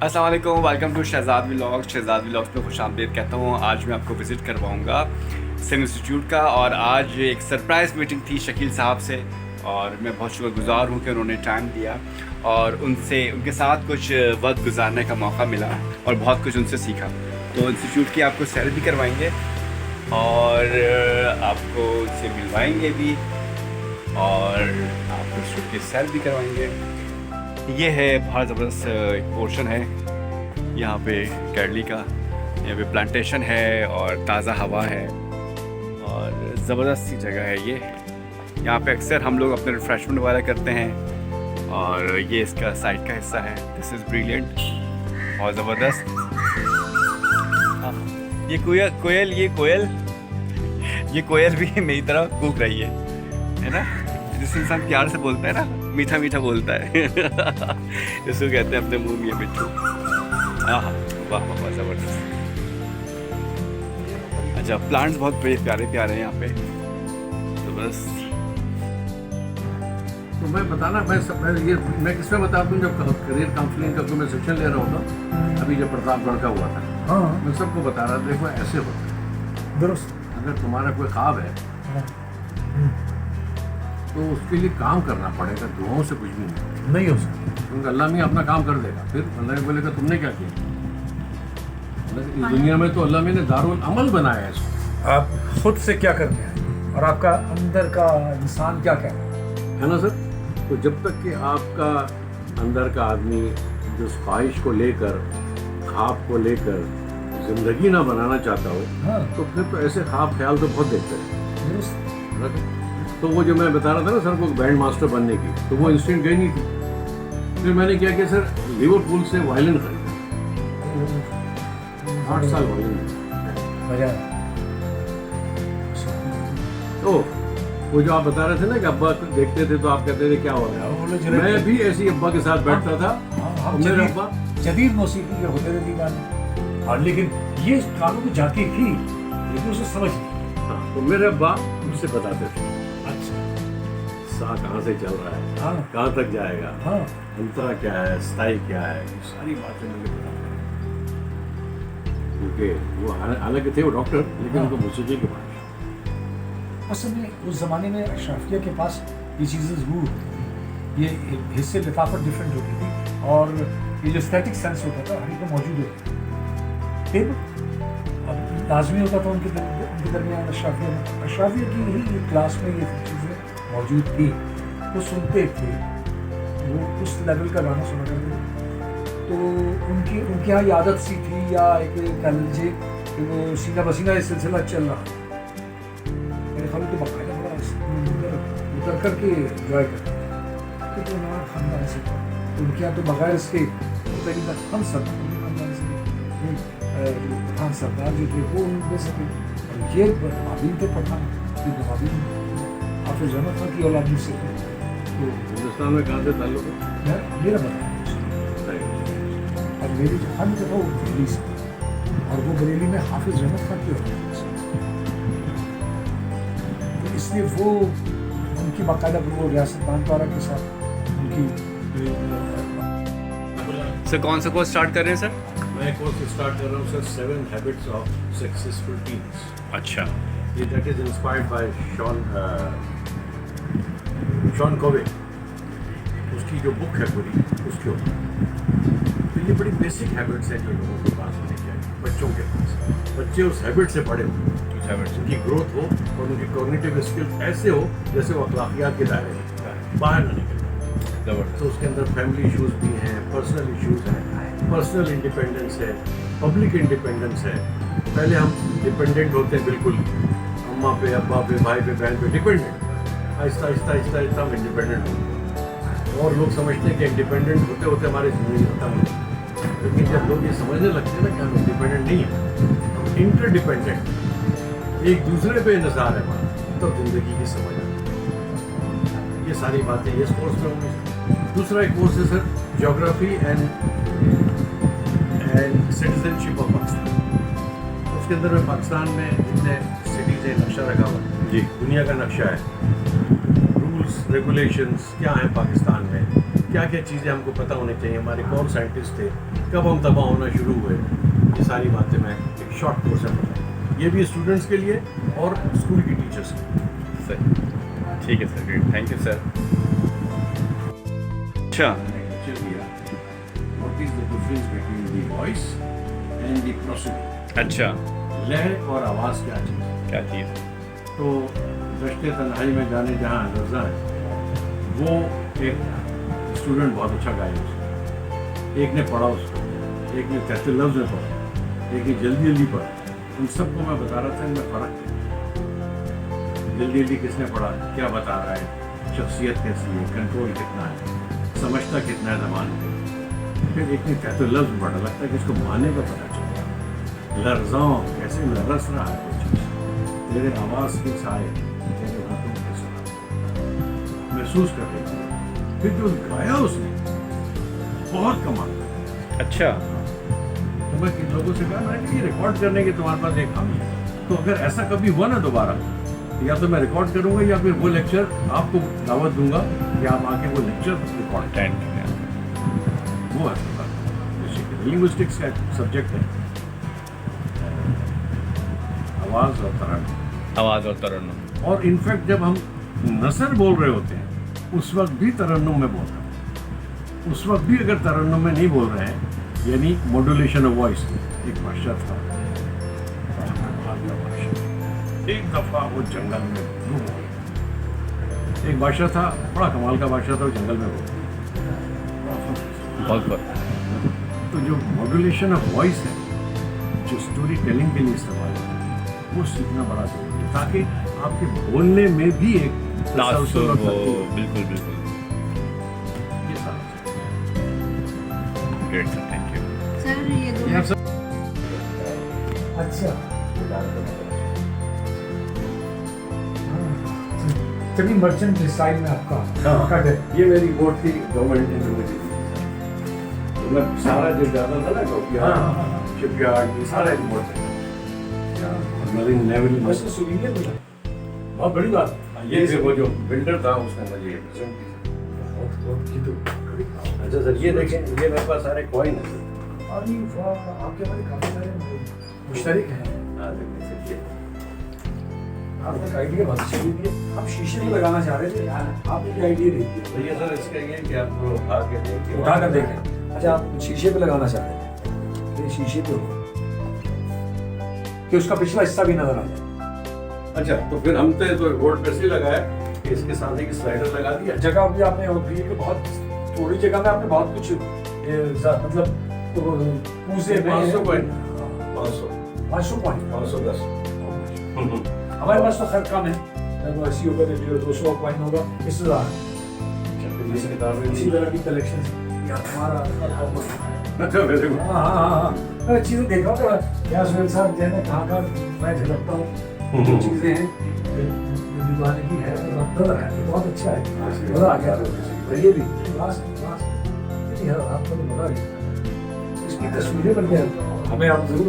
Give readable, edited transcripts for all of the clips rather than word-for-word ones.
अस्सलाम वालेकुम, welcome to Shahzad vlogs. Shahzad vlogs में खुशामदीद कहता हूँ। आज मैं आपको विज़िट करवाऊँगा सिम इंस्टीट्यूट का, और आज एक सरप्राइज़ मीटिंग थी शकील साहब से, और मैं बहुत शुक्रगुज़ार हूँ कि उन्होंने टाइम दिया और उनके साथ कुछ वक्त गुजारने का मौका मिला और बहुत कुछ उनसे सीखा। तो इंस्टीट्यूट की आपको सैर भी करवाएंगे और आपको उनसे मिलवाएंगे भी, और आपको इंस्टीट्यूट की सैर भी करवाएंगे। ये है बहुत ज़बरदस्त एक पोर्शन है यहाँ पे कैरली का। यहाँ पे प्लांटेशन है और ताज़ा हवा है और ज़बरदस्त सी जगह है ये। यहाँ पे अक्सर हम लोग अपने रिफ़्रेशमेंट वगैरह करते हैं, और ये इसका साइड का हिस्सा है। दिस इज़ ब्रिलियंट, बहुत ज़बरदस्त। ये कोयल भी मेरी तरह कूक रही है ना। जिस इंसान प्यार से बोलता है ना, मीठा मीठा बोलता है इसको कहते हैं अपने मुंह में मिट्टू। हाँ, वाह वाह वाह, ज़बरदस्त। अच्छा, प्लांट्स बहुत बड़े प्यारे प्यारे हैं यहाँ पे, ज़बरदस्त। तो मैं बताना मैं किस में बता दूँ, जब करियर काउंसलिंग का मैं सेक्शन ले रहा होता, अभी जब प्रतापगढ़ का हुआ था, हाँ मैं सबको बता रहा था, देखो ऐसे होता है। दुरुस्त। अगर तुम्हारा कोई ख्वाब है तो उसके लिए काम करना पड़ेगा, दुआओं से कुछ भी नहीं हो सकता। क्योंकि अल्लाह में अपना काम कर देगा। फिर अल्लाह ने बोलेगा तुमने क्या किया। इस दुनिया में तो अल्लाह ने दारुल अमल बनाया है इसको। आप खुद से क्या करते हैं और आपका अंदर का इंसान क्या कह रहा है ना सर। तो जब तक कि आपका अंदर का आदमी जो ख्वाहिश को लेकर, ख्वाब को लेकर ज़िंदगी ना बनाना चाहता हो, हाँ। तो फिर तो ऐसे ख्वाब ख्याल तो बहुत देखते हैं। दुरुस्त। तो वो जो मैं बता रहा था ना सर को बैंड मास्टर बनने की, तो वो इंस्टेंट गई नहीं थी। फिर मैंने क्या किया सर, लिवरपूल से वायलिन खरीदा, 8 साल वायलिन। मजा। तो वो जो आप बता रहे थे ना कि अब्बा देखते थे तो आप कहते थे क्या हो रहा है, मैं भी ऐसे ही अब्बा के साथ बैठता था। हम मेरे अब्बा जदीद मौसीकी के होते थे दीवाने, और लेकिन ये कानों की जाती थी लेकिन उसे समझ नहीं। हाँ, तो मेरे अब्बा मुझसे बताते थे अच्छा। सा कहाँ से चल रहा है, हाँ कहाँ तक जाएगा, हाँ। अंतरा क्या है, स्थाई क्या है, ये सारी बातें मुझे बताते हैं। क्योंकि वो हालांकि थे वो डॉक्टर, लेकिन हाँ। उनको मौसीकी के बारे असल में उस ज़माने में अशराफिया के पास ये चीज़ें ज़रूर होती थी। ये हिस्से लिफाफत डिफरेंट होती थी, और ये जो स्टैटिक सेंस होता था हर एक मौजूद होता था। टेबल अब लाजमी होता था उनके दरमियान अशराफिया की ही क्लास में ये चीज़ें मौजूद थी। वो सुनते थे, वो उस लेवल का गाना सुना करते थे। तो उनके यहाँ आदत सी थी, या एक कह लीजिए कि वो सीना बसीना ये सिलसिला चल रहा। मेरे ख्याल तो बाकायदा बड़ा उतर करके इंजॉय करते थे, क्योंकि हमारा खानदान ऐसे था। उनके यहाँ तो बगैर इसके तकरीबन हम सब खानदान से पठान सरदार जो थे वो उनमें से थे, और ये माबीन थे पठान, क्योंकि माबीन हाफिज रहमत खान की औलाद से थे। तो हिंदुस्तान में कहाँ से ताल्लुक है? मेरा बताया, और मेरी जो खान था वो दिल्ली से, और वो बरेली में हाफिज रहमत खान की औलाद से। इसलिए वो उनकी बाकायदा वो रियासत बांटवारा के साथ उनकी। सर कौन सा कोर्स स्टार्ट कर रहे हैं सर? मैं कोर्स स्टार्ट कर रहा हूँ sir, 7 habits of successful teams. अच्छा, ये that is inspired by Sean Covey. उसकी जो बुक है पूरी, उसके ऊपर। तो ये बड़ी बेसिक हैबिट्स है जो लोगों के पास होनी चाहिए, बच्चों के पास। बच्चे उस हैबिट से पढ़े हो, उनकी ग्रोथ हो, और उनकी कॉग्निटिव स्किल्स ऐसे हो जैसे वो अखलाकियात के दायरे में बाहर ना निकले। तो उसके अंदर फैमिली इश्यूज भी हैं, पर्सनल इश्यूज हैं, पर्सनल इंडिपेंडेंस है, पब्लिक इंडिपेंडेंस है। पहले हम डिपेंडेंट होते हैं, बिल्कुल अम्मा पे, अब्बा पे, भाई पे, बहन पे डिपेंडेंट। आहिस्ता आहिस्ता आहिस्ता आहिस्ता हम इंडिपेंडेंट होते हैं, और लोग समझते हैं कि इंडिपेंडेंट होते होते हमारी ज़िंदगी खत्म हो। लेकिन जब लोग ये समझने लगते हैं ना कि हम इंडिपेंडेंट नहीं हैं, हम इंटरडिपेंडेंट, एक दूसरे पे इंतजार है हमारा, तो ज़िंदगी की समझ आती है। ये सारी बातें इस कोर्स में होंगी। दूसरा एक कोर्स है sir, geography and citizenship of Pakistan. उसके अंदर में पाकिस्तान में जितने सिटीज़ हैं नक्शा रखा हुआ जी, दुनिया का नक्शा है, रूल्स रेगुलेशंस क्या हैं पाकिस्तान में, क्या क्या चीज़ें हमको पता होनी चाहिए, हमारे कौन साइंटिस्ट थे, कब हम तबाह होना शुरू हुए, ये सारी बातें मैं एक शॉर्ट कोर्स में बताऊँ। ये भी स्टूडेंट्स के लिए और स्कूल की टीचर्स के लिए। सर ठीक है sir, great, thank you sir. अच्छा, What is the difference between the voice and the prosody? अच्छा, लय और आवाज़ क्या चीज़ है? क्या चीज़? तो दश्ते तन्हाई में जाने जहाँ लफ्ज़ा है, वो एक स्टूडेंट बहुत अच्छा गाया उसको, एक ने पढ़ा उसको, एक ने कहते लफ्ज़ में पढ़ा, एक ने जल्दी जल्दी पढ़ा। उन सबको मैं बता रहा था इनमें फ़र्क है। जल्दी जल्दी किसने पढ़ा, क्या बता रहा है, शख्सियत कैसी है, कंट्रोल कितना है, समझता कितना है ज़बान को। फिर एक ने कहते लफ्ज़ में पढ़ा, लगता है कि इसको माने का पता चला, लर्ज़ाओं कैसे लरस रहा है कोई चीज़, मेरे आवाज़ के साए मेरे हाथों के सुना महसूस कर रही थी। फिर जो गाया उसने बहुत कमाल था। अच्छा, तो मैं किन लोगों से कहा ना कि रिकॉर्ड करने के तुम्हारे पास एक हम है, तो अगर ऐसा कभी हुआ ना दोबारा, या तो मैं रिकॉर्ड करूंगा या फिर वो लेक्चर आपको दावत दूंगा या आप आके वो लेक्चर रिकॉर्ड टेंट है। वो है लिंग्विस्टिक्स का सब्जेक्ट है, आवाज़ और तरन्नुम। आवाज़ और तरन्नुम। और इनफैक्ट जब हम नसर बोल रहे होते हैं उस वक्त भी तरन्नुम में बोलते हैं। उस वक्त भी अगर तरन्नुम में नहीं बोल रहे हैं, यानी मॉड्यूलेशन ऑफ वॉइस। एक बादशाह था, एक दफ़ा वो जंगल में गुम हो गया। एक बादशाह था, बड़ा कमाल का बादशाह था, वो जंगल में हो गया। बहुत बहुत। तो जो मॉड्यूलेशन ऑफ वॉइस है, जो स्टोरी टेलिंग के लिए इस्तेमाल है, वो सीखना बड़ा जरूरी है, ताकि आपके बोलने में भी एक तासुर और हो, तरतीब हो। बिल्कुल बिल्कुल। ये सारा great sir, thank you. Sir ये दो ये सब अच्छा, चलिए मर्चेंट स्टाइल में आपका कट है। ये मेरी बोर्ड थी गवर्नमेंट यूनिवर्सिटी। तो मैं सारा जो जाता था ना डॉकयार्ड, शिपयार्ड, ये सारा एक बोर्ड था। मरीन नेवल वैसे सुनील मिला, बहुत बड़ी बात है। ये फिर वो जो बिल्डर था उसने मुझे प्रेजेंट किया। अच्छा सर, ये देखें, ये मेरे पास सारे कॉइन है सर। अरे वाह, आपके हमारे काफी सारे मुश्तरक हैं। हाँ देखिए सर, ये आपने एक आइडिया बहुत अच्छी दी है। आप शीशे में लगाना चाह रहे थे, आपने भी आइडिया दे दिया। तो ये सर इसका ये कि आप उठा के देखिए, उठा कर देखें। अच्छा, आप शीशे पे लगाना चाह रहे थे, ये शीशे पे हो कि उसका पिछला हिस्सा भी नजर आ जाए। अच्छा तो फिर हमने तो बोर्ड पे से लगाया कि इसके साथ एक स्लाइडर लगा दिया। जगह भी आपने और भी कि बहुत थोड़ी जगह में आपने बहुत कुछ मतलब पूजे में 500 कॉइन, 500 500 पॉइंट 510। हमारे पास तो खैर कम है, तो ऐसी होगा तो 200 कॉइन होगा, इससे ज़्यादा इस किताब में इसी तरह की कलेक्शन या हमारा। अच्छा वेरी गुड। हाँ हाँ हाँ, मैं चीज़ें देख रहा हूँ तो यार सुहेल साहब जैसे कहाँ मैं झलकता हूँ, जो चीज़ें हैं दीवाने की है, नजर है, तो बहुत अच्छा है, मज़ा आ गया। और ये भी क्लास नहीं है, आपको तो मज़ा आ गया। इसकी तस्वीरें बन गया, हमें आप जरूर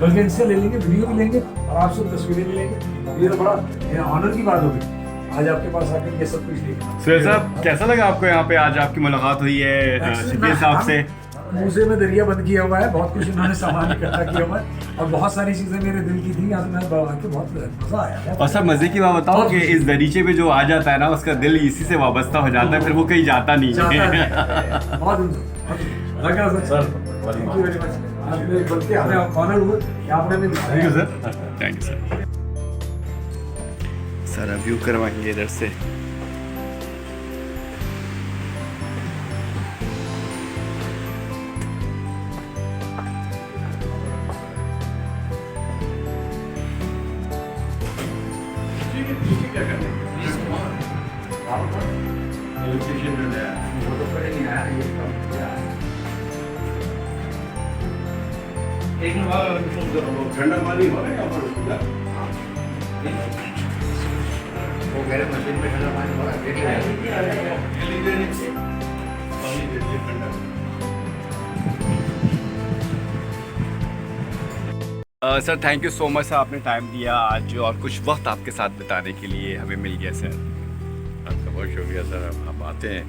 बल्कि इनसे ले लेंगे, वीडियो भी लेंगे और आपसे तस्वीरें भी लेंगे। ये तो बड़ा ऑनर की बात होगी आज आपके पास आकर ये सब कुछ देखा। सुहेल साहब, कैसा लगा आपको यहाँ पे आज आपकी मुलाकात हुई है शकील साहब से? मूसे में दरिया बंद किया हुआ है, बहुत कुछ उन्होंने सामान इकट्ठा किया हुआ है और बहुत सारी चीजें मेरे दिल की थी। आज मैं आके बहुत मजा आया। और सर मजे की बात बताओ कि इस दरीचे पे जो आ जाता है ना, उसका दिल इसी से वाबस्ता हो जाता है, फिर वो कहीं जाता नहीं है। बहुत लगा sir, thank you very much. आपने बल्कि हमें ऑनर हुआ कि आपने भी दिखाया sir. Thank you sir. Sir view करवाएंगे इधर से। क्या करने इलेक्ट्रिशियन जो है वो तो पड़े नहीं आया, ये काम किया है। एक बार ठंडा पानी हो रहा है यहाँ पर उसका, वो कह रहे मशीन में ठंडा पानी हो रहा है, पानी दे दिए ठंडा। Sir thank you so much, आपने टाइम दिया आज और कुछ वक्त आपके साथ बिताने के लिए हमें मिल गया सर। आपका बहुत शुक्रिया सर, आप आते हैं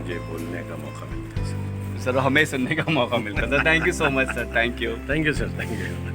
मुझे बोलने का मौका मिलता है सर हमें सुनने का मौका मिलता था। Thank you so much sir, thank you. Thank you sir, thank you.